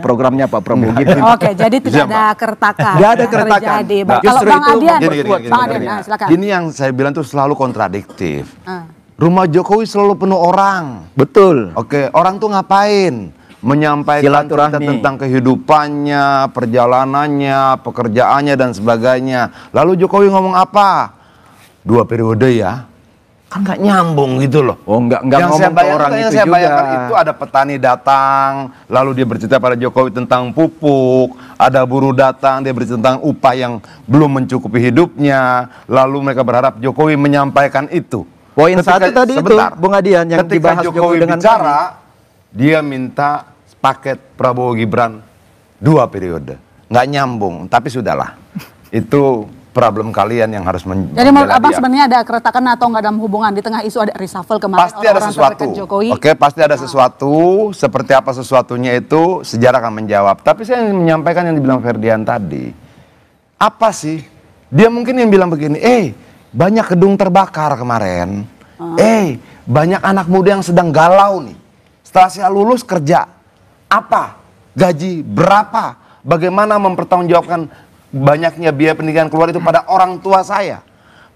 programnya Pak Prabowo Gibran. Oke, jadi tidak ada keretakan. Tidak ada keretakan. Nah, kalau Bang Adian, silakan. Ini yang saya bilang tuh selalu kontradiktif. Rumah Jokowi selalu penuh orang. Betul. Oke, orang tuh ngapain? Menyampaikan cerita tentang kehidupannya, perjalanannya, pekerjaannya dan sebagainya. Lalu Jokowi ngomong apa? 2 periode ya. Kan nggak nyambung gitu loh. Oh, nggak ngomong ke orang itu saya juga. bayangkan itu ada petani datang, lalu dia bercerita pada Jokowi tentang pupuk, ada buruh datang, dia bercerita tentang upah yang belum mencukupi hidupnya, lalu mereka berharap Jokowi menyampaikan itu. Poin satu tadi sebentar, itu, Bung Adian, yang ketika dibahas Jokowi dengan bicara, dia minta paket Prabowo Gibran 2 periode. Nggak nyambung, tapi sudahlah. Itu problem kalian yang harus menjadi. Jadi menurut Abang sebenarnya ada keretakan atau nggak dalam hubungan di tengah isu ada reshuffle kemarin? Pasti ada sesuatu. Oke, pasti ada sesuatu. Seperti apa sesuatunya itu sejarah akan menjawab. Tapi saya menyampaikan yang dibilang Ferdian tadi. Apa sih? Dia mungkin yang bilang begini, banyak gedung terbakar kemarin. Banyak anak muda yang sedang galau nih. Setelah saya lulus kerja, apa? Gaji berapa? Bagaimana mempertanggungjawabkan banyaknya biaya pendidikan keluar itu pada orang tua saya?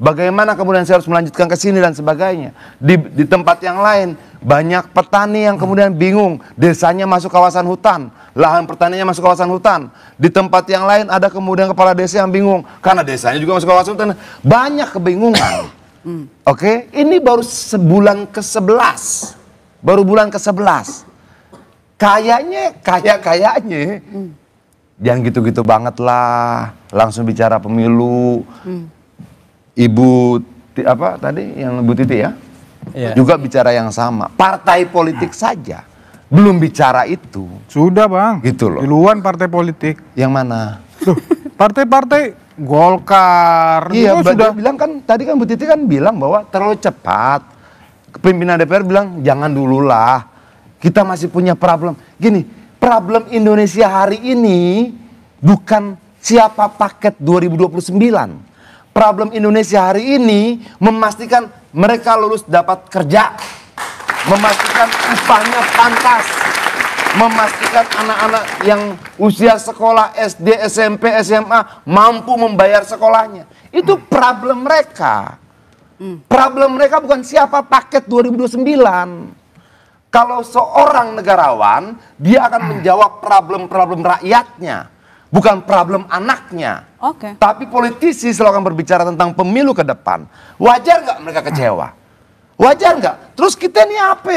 Bagaimana kemudian saya harus melanjutkan ke sini dan sebagainya? Di tempat yang lain, banyak petani yang kemudian bingung. Desanya masuk kawasan hutan, lahan pertaniannya masuk kawasan hutan. Di tempat yang lain ada kemudian kepala desa yang bingung, karena desanya juga masuk kawasan hutan. Banyak kebingungan. Oke, ini baru sebulan ke-11. Baru bulan ke-11. Kayaknya jangan gitu-gitu banget lah. Langsung bicara pemilu. Ibu apa tadi yang Ibu Titi ya? Juga bicara yang sama. Partai politik saja belum bicara itu. Sudah, Bang. Gitu loh. Duluan partai politik. Yang mana? Loh, partai-partai Golkar. Iya, sudah bilang kan tadi kan Bu Titi kan bilang bahwa terlalu cepat. Pimpinan DPR bilang jangan dululah. Kita masih punya problem. Gini, problem Indonesia hari ini bukan siapa paket 2029. Problem Indonesia hari ini memastikan mereka lulus dapat kerja. Memastikan upahnya pantas. Memastikan anak-anak yang usia sekolah SD, SMP, SMA mampu membayar sekolahnya. Itu problem mereka. Problem mereka bukan siapa paket 2029. Kalau seorang negarawan, dia akan menjawab problem-problem rakyatnya, bukan problem anaknya. Tapi politisi selalu akan berbicara tentang pemilu ke depan. Wajar nggak mereka kecewa? Wajar nggak? Terus kita ini apa?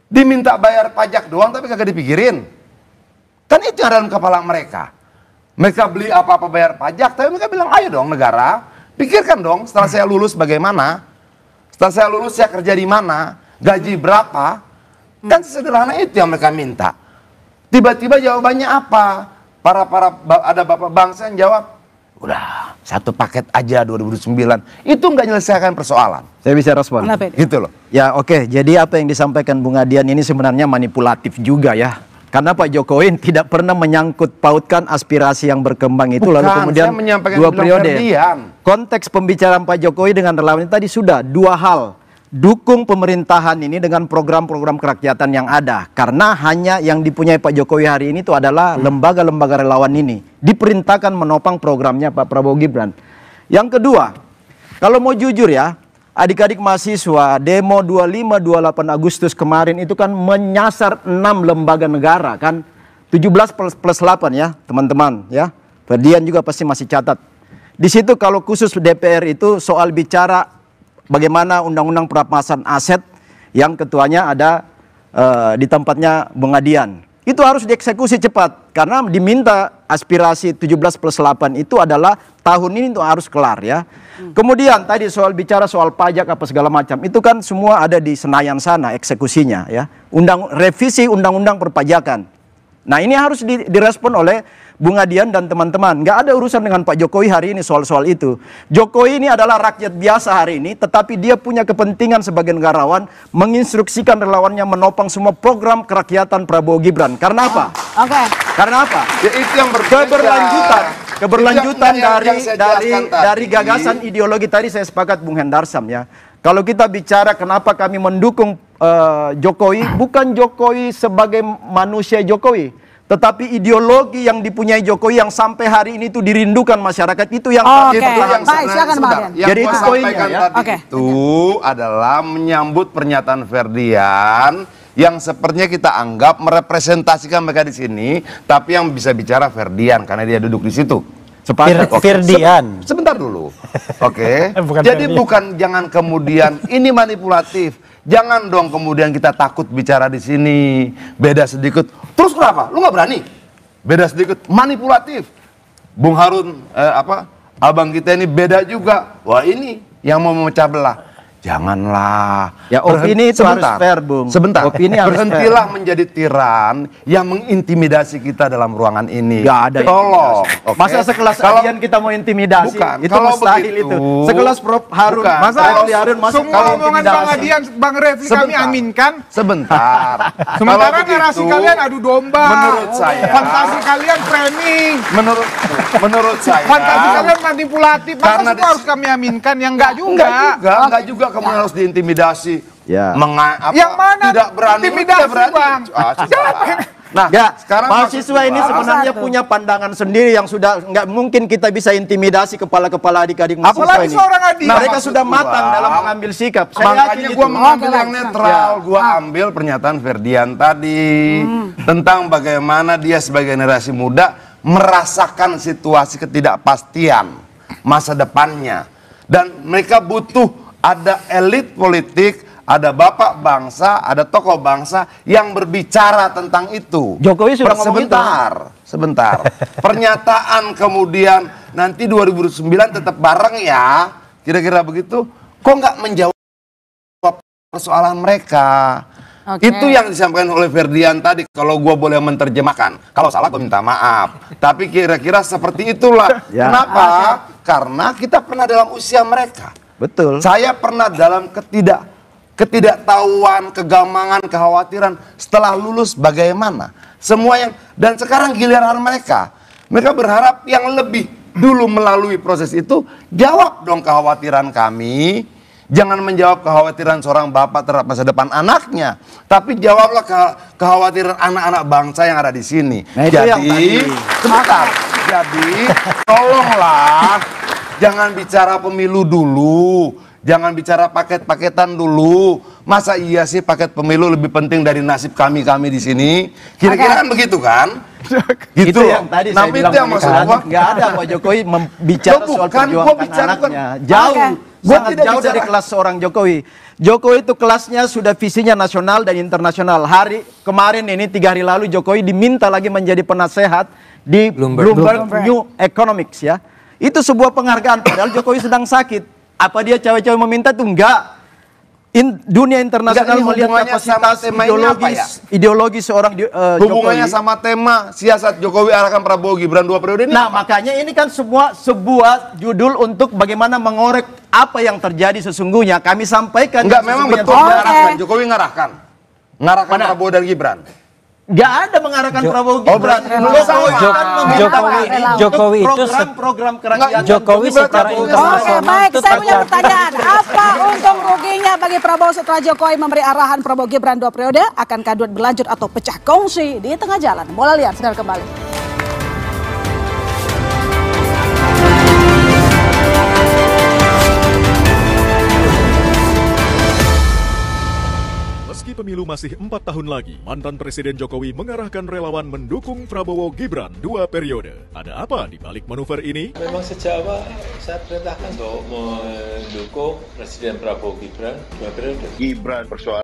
Diminta bayar pajak doang tapi kagak dipikirin. Kan itu yang ada dalam kepala mereka. Mereka beli apa-apa bayar pajak, tapi mereka bilang, ayo dong negara, pikirkan dong setelah saya lulus bagaimana. Setelah saya lulus saya kerja di mana, gaji berapa. Kan sederhana itu yang mereka minta. Tiba-tiba jawabannya apa? Ada bapak bangsa yang jawab, udah satu paket aja 2009. Itu nggak menyelesaikan persoalan. Saya bisa respon. Gitu loh. Ya oke, jadi apa yang disampaikan Bung Adian ini sebenarnya manipulatif juga ya. Karena Pak Jokowi tidak pernah menyangkut pautkan aspirasi yang berkembang itu. Lalu kemudian 2 periode. Konteks pembicaraan Pak Jokowi dengan relawan tadi sudah 2 hal. Dukung pemerintahan ini dengan program-program kerakyatan yang ada. Karena hanya yang dipunyai Pak Jokowi hari ini itu adalah lembaga-lembaga relawan ini. Diperintahkan menopang programnya Pak Prabowo Gibran. Yang kedua, kalau mau jujur ya, adik-adik mahasiswa demo 25-28 Agustus kemarin itu kan menyasar 6 lembaga negara kan. 17 plus 8 ya teman-teman ya. Ferdian juga pasti masih catat. Di situ kalau khusus DPR itu soal bicara bagaimana undang-undang perampasan aset yang ketuanya ada di tempatnya Bung Adian. Itu harus dieksekusi cepat karena diminta aspirasi 17 plus 8 itu adalah tahun ini itu harus kelar ya. Kemudian tadi soal bicara soal pajak apa segala macam itu kan semua ada di Senayan sana eksekusinya ya. Revisi undang-undang perpajakan. Nah ini harus direspon oleh Bung Adian dan teman-teman. Nggak ada urusan dengan Pak Jokowi hari ini soal-soal itu. Jokowi ini adalah rakyat biasa hari ini, tetapi dia punya kepentingan sebagai negarawan menginstruksikan relawannya menopang semua program kerakyatan Prabowo Gibran. Karena apa? Karena apa? Ya, itu yang keberlanjutan dari gagasan ideologi tadi saya sepakat Bung Hendarsam ya. Kalau kita bicara kenapa kami mendukung Jokowi, bukan Jokowi sebagai manusia Jokowi, tetapi ideologi yang dipunyai Jokowi yang sampai hari ini itu dirindukan masyarakat, itu yang Jadi itu sampaikan tadi itu adalah menyambut pernyataan Ferdian yang sepertinya kita anggap merepresentasikan mereka di sini, tapi yang bisa bicara Ferdian karena dia duduk di situ. Ferdian. Sebentar dulu. Oke. Jadi bukan jangan kemudian ini manipulatif. Jangan dong kemudian kita takut bicara di sini. Beda sedikit. Terus kenapa? Lu nggak berani? Beda sedikit manipulatif. Bung Harun abang kita ini beda juga. Wah, ini yang mau memecah belah. Janganlah. Ya opini itu harus fair, Bung. Sebentar. Opini harus berhentilah fair. Menjadi tiran yang mengintimidasi kita dalam ruangan ini. Gak ada. Tolong. Okay? Masa sekelas Adian kita mau intimidasi? Bukan. Itu kalau mustahil begitu, itu. Sekelas Prof Harun. Bukan. Masa Harun masuk semua omongan Bang Adian, Bang Refli kami aminkan. Sebentar. Sementara narasi kalian adu domba. Menurut saya. Fantasi kalian framing. Menurut saya. Fantasi kalian manipulatif. Masa semua harus kami aminkan? Yang enggak juga. Enggak juga kemudian harus diintimidasi. Ya. Yang mana tidak berani, intimidasi, Bang? Nah, sekarang mahasiswa ini sebenarnya punya pandangan sendiri yang sudah nggak mungkin kita bisa intimidasi kepala-kepala adik-adik mahasiswa apalagi ini. Seorang adik. Mereka sudah matang dalam mengambil sikap. Makanya gue mengambil yang netral. Gue ambil pernyataan Ferdian tadi tentang bagaimana dia sebagai generasi muda merasakan situasi ketidakpastian masa depannya, dan mereka butuh ada elit politik, ada bapak bangsa, ada tokoh bangsa yang berbicara tentang itu. Jokowi sudah ngomong itu. Sebentar. Pernyataan kemudian nanti 2009 tetap bareng ya, kira-kira begitu. Kok nggak menjawab persoalan mereka? Itu yang disampaikan oleh Ferdian tadi. Kalau gue boleh menerjemahkan, kalau salah gue minta maaf. Tapi kira-kira seperti itulah. Kenapa? Karena kita pernah dalam usia mereka. Betul. Saya pernah dalam ketidaktahuan, kegamangan, kekhawatiran setelah lulus bagaimana. Semua yang dan sekarang giliran mereka. Mereka berharap yang lebih dulu melalui proses itu. Jawab dong kekhawatiran kami. Jangan menjawab kekhawatiran seorang bapak terhadap masa depan anaknya, tapi jawablah kekhawatiran anak-anak bangsa yang ada di sini. Nah, jadi, sebentar. Jadi, tolonglah. Jangan bicara pemilu dulu, jangan bicara paket-paketan dulu. Masa iya sih paket pemilu lebih penting dari nasib kami di sini? Kira-kira kan begitu kan? Gitu. Itu yang tadi saya bilang. Itu yang maksud gua. Nggak ada Pak Jokowi membicara soal perjuangan anaknya. Jauh, sangat jauh dari kelas seorang Jokowi. Jokowi itu kelasnya sudah visinya nasional dan internasional. Kemarin ini 3 hari lalu Jokowi diminta lagi menjadi penasehat di Bloomberg New Economics ya. Itu sebuah penghargaan, padahal Jokowi sedang sakit. Apa dia cawe-cawe meminta itu? Enggak. Dunia internasional melihat kapasitas ideologi seorang hubungannya Jokowi. sama tema siasat Jokowi arahkan Prabowo Gibran 2 periode ini. Nah, makanya ini kan semua sebuah judul untuk bagaimana mengorek apa yang terjadi sesungguhnya. Kami sampaikan. Enggak, memang betul mengarahkan. Jokowi ngarahkan Prabowo dan Gibran. Gak ada mengarahkan Prabowo Gibran. Jokowi itu program kerakyatan. Jokowi secara internasional. Oke, baik. Saya punya pertanyaan. Apa untung ruginya bagi Prabowo setelah Jokowi memberi arahan Prabowo Gibran 2 periode? Akankah duet berlanjut atau pecah kongsi di tengah jalan? Bola liar, segera kembali. Meski pemilu masih 4 tahun lagi, mantan Presiden Jokowi mengarahkan relawan mendukung Prabowo Gibran 2 periode. Ada apa di balik manuver ini? Memang sejak awal saya perintahkan untuk mendukung Presiden Prabowo Gibran 2 periode. Gibran persoalan